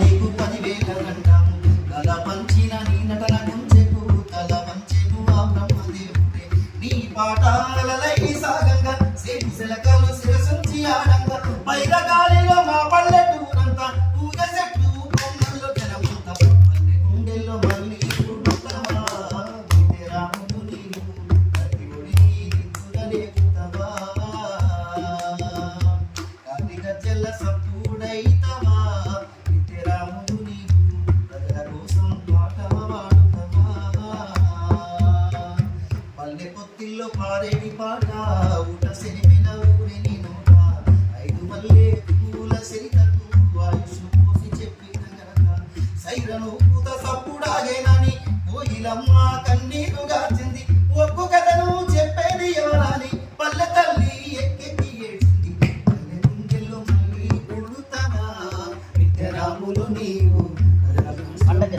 నీకు 10,000 గంటాము కల పంచిన నీ నటన గుంచెకు తల పంచెను ఆ బ్రహ్మదేవుడే నీ పాఠాలలై సాగంగా సేటి శిలకలు శిరసుంచి ఆడంగా పైర గాలిలో మా పల్లెటూరంతా పూగ చెట్టు కొమ్మల్లో జనమంతా పల్లె గుండెల్లో మళ్ళీ పుట్టుతావా రాముడు నీవు ప్రతిఒడి నిద్దురలేపుతావా కార్తీక చెల్ల సప్పుడైతవా రాముడు నీవు ప్రజల కోసం పాటవా పల్లె పొత్తిల్లో పారేడి పాట ఊట సెనిమిన ఊరిని నోట 5 మల్లె పూల సెరితకు ఆయుష్ పోసి చెప్పిన గనక సైరను పూత సప్పుడాగేనని కోయిలమ్మ కన్నీరు గార్చింది ఒక్కు కథను చెప్పేది ఎవరాని పల్లె తల్లి ఎక్కెక్కి ఏడ్చింది పల్లె గుండెల్లో మళ్ళీ కొడుతావా రాములు నీవు పండగ